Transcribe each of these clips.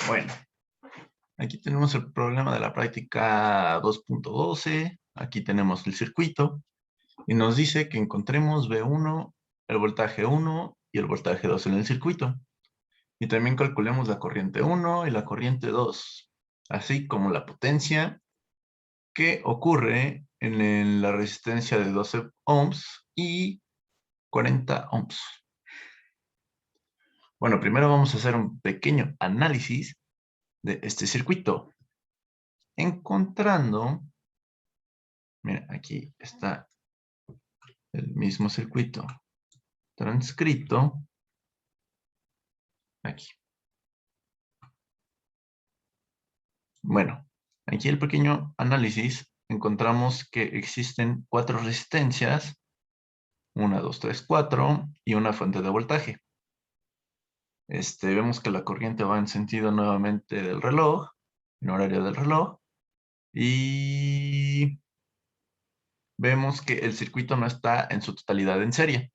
Bueno, aquí tenemos el problema de la práctica 2.12. Aquí tenemos el circuito y nos dice que encontremos V1, el voltaje 1 y el voltaje 2 en el circuito. Y también calculemos la corriente 1 y la corriente 2, así como la potencia que ocurre en la resistencia de 12 ohms y 40 ohms. Bueno, primero vamos a hacer un pequeño análisis de este circuito. Encontrando, mira, aquí está el mismo circuito transcrito aquí. Bueno, aquí el pequeño análisis encontramos que existen 4 resistencias, 1, 2, 3, 4 y una fuente de voltaje. Vemos que la corriente va en sentido nuevamente del reloj, en horario del reloj, y vemos que el circuito no está en su totalidad en serie,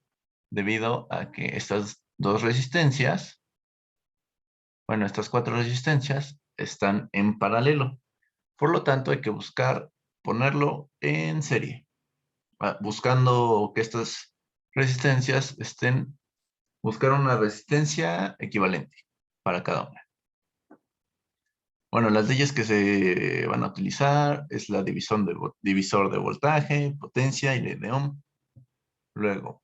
debido a que estas dos resistencias, bueno, estas 4 resistencias están en paralelo. Por lo tanto, hay que buscar ponerlo en serie, buscando que estas resistencias buscar una resistencia equivalente para cada una. Bueno, las leyes que se van a utilizar es la divisor de voltaje, potencia y ley de Ohm. Luego,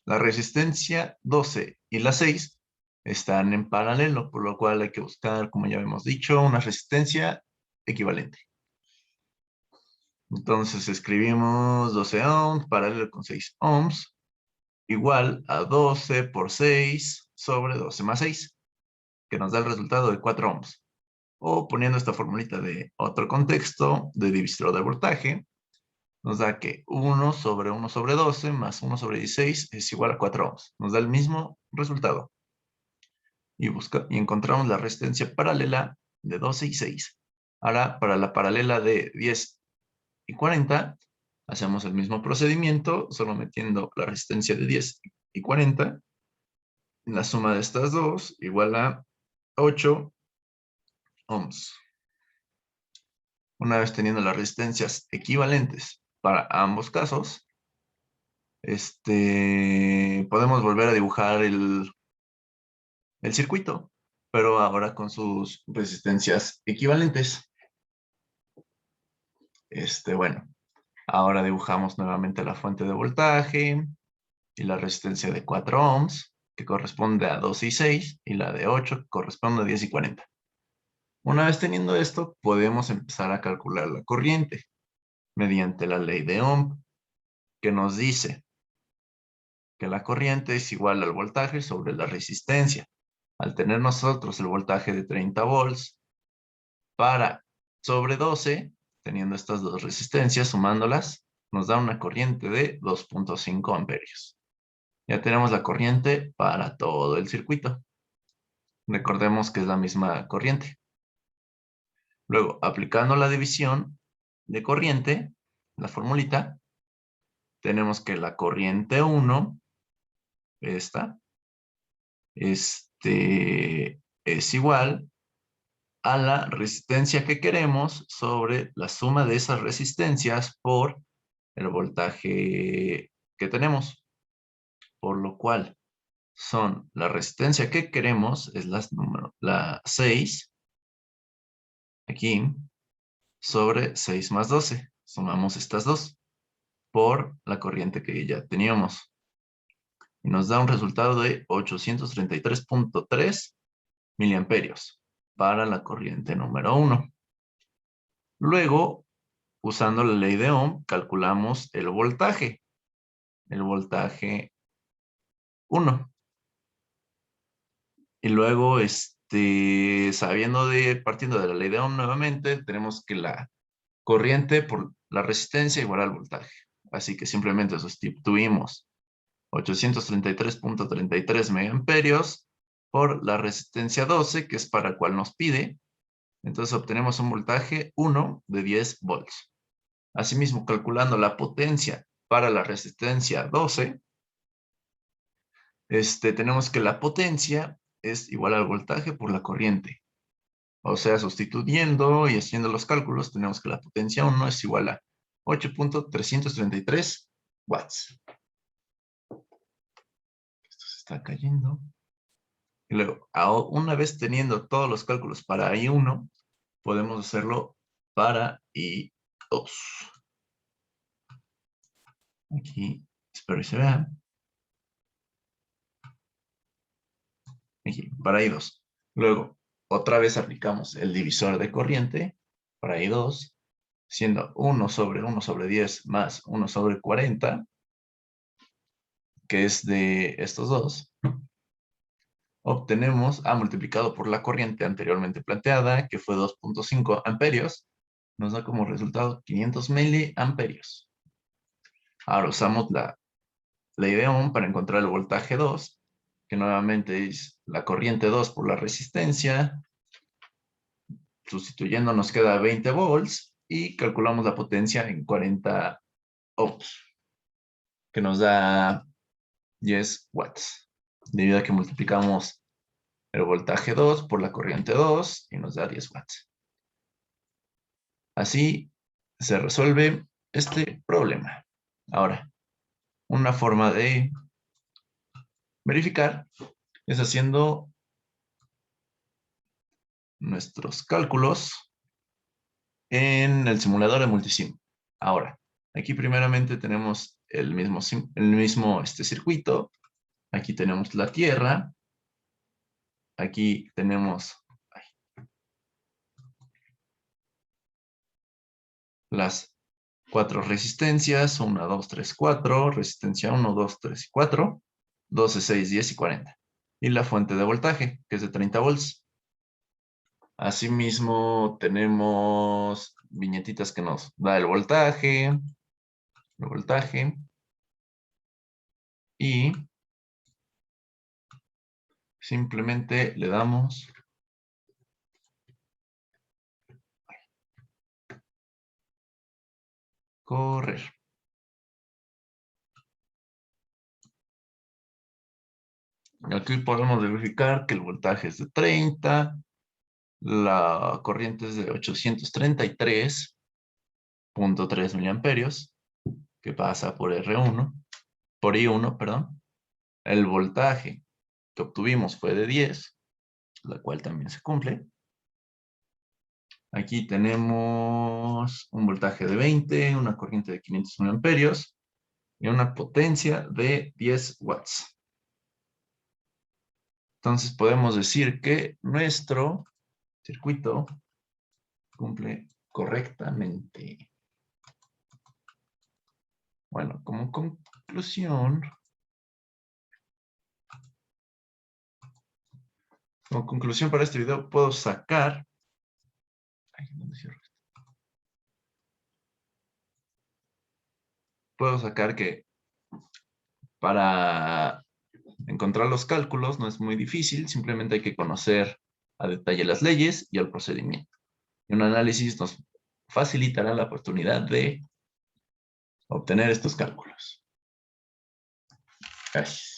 la resistencia 12 y la 6 están en paralelo, por lo cual hay que buscar, como ya hemos dicho, una resistencia equivalente. Entonces escribimos 12 ohms paralelo con 6 ohms igual a 12 por 6 sobre 12 más 6, que nos da el resultado de 4 ohms. O poniendo esta formulita de otro contexto de divisor de voltaje, nos da que 1 sobre 12 más 1 sobre 16 es igual a 4 ohms. Nos da el mismo resultado. Y encontramos la resistencia paralela de 12 y 6. Ahora, para la paralela de 10 y 40, hacemos el mismo procedimiento, solo metiendo la resistencia de 10 y 40. La suma de estas dos igual a 8 ohms. Una vez teniendo las resistencias equivalentes para ambos casos, podemos volver a dibujar el circuito, pero ahora con sus resistencias equivalentes. Bueno, ahora dibujamos nuevamente la fuente de voltaje y la resistencia de 4 ohms, que corresponde a 2 y 6, y la de 8, que corresponde a 10 y 40. Una vez teniendo esto, podemos empezar a calcular la corriente mediante la ley de Ohm, que nos dice que la corriente es igual al voltaje sobre la resistencia. Al tener nosotros el voltaje de 30 volts sobre 12, teniendo estas dos resistencias, sumándolas, nos da una corriente de 2.5 amperios. Ya tenemos la corriente para todo el circuito. Recordemos que es la misma corriente. Luego, aplicando la división de corriente, la formulita, tenemos que la corriente 1, esta, es igual a la resistencia que queremos sobre la suma de esas resistencias por el voltaje que tenemos. Por lo cual, son la resistencia que queremos, es la 6, aquí, sobre 6 más 12. Sumamos estas dos por la corriente que ya teníamos. Y nos da un resultado de 833.3 miliamperios para la corriente número 1. Luego, usando la ley de Ohm, calculamos el voltaje. El voltaje 1. Y luego, partiendo de la ley de Ohm nuevamente, tenemos que la corriente por la resistencia igual al voltaje. Así que simplemente sustituimos 833.33 megaamperios por la resistencia 12, que es para cual nos pide. Entonces obtenemos un voltaje 1 de 10 volts. Asimismo, calculando la potencia para la resistencia 12, tenemos que la potencia es igual al voltaje por la corriente. O sea, sustituyendo y haciendo los cálculos, tenemos que la potencia 1 es igual a 8.333 watts. Esto se está cayendo. Y luego, una vez teniendo todos los cálculos para I1, podemos hacerlo para I2. Aquí, espero que se vea. Aquí, para I2. Luego, otra vez aplicamos el divisor de corriente para I2, siendo 1 sobre 10 más 1 sobre 40, que es de estos dos. Obtenemos A multiplicado por la corriente anteriormente planteada, que fue 2.5 amperios, nos da como resultado 500 miliamperios. Ahora usamos la idea Ohm para encontrar el voltaje 2, que nuevamente es la corriente 2 por la resistencia. Sustituyendo nos queda 20 volts y calculamos la potencia en 40 ohms, que nos da 10 watts, debido a que multiplicamos el voltaje 2 por la corriente 2 y nos da 10 watts. Así se resuelve este problema. Ahora, una forma de verificar es haciendo nuestros cálculos en el simulador de multisim. Ahora, aquí primeramente tenemos el mismo circuito. Aquí tenemos la Tierra. Aquí tenemos las 4 resistencias, 1, 2, 3, 4, resistencia 1, 2, 3 y 4, 12, 6, 10 y 40. Y la fuente de voltaje, que es de 30 volts. Asimismo, tenemos viñetitas que nos da el voltaje, y simplemente le damos correr. Aquí podemos verificar que el voltaje es de 30, la corriente es de 833.3 miliamperios, que pasa por I1, perdón. El voltaje que obtuvimos fue de 10, la cual también se cumple. Aquí tenemos un voltaje de 20, una corriente de 500 miliamperios y una potencia de 10 watts. Entonces podemos decir que nuestro circuito cumple correctamente. Bueno, como conclusión para este video puedo sacar... Puedo sacar que para encontrar los cálculos no es muy difícil, simplemente hay que conocer a detalle las leyes y el procedimiento. Y un análisis nos facilitará la oportunidad de obtener estos cálculos. Gracias.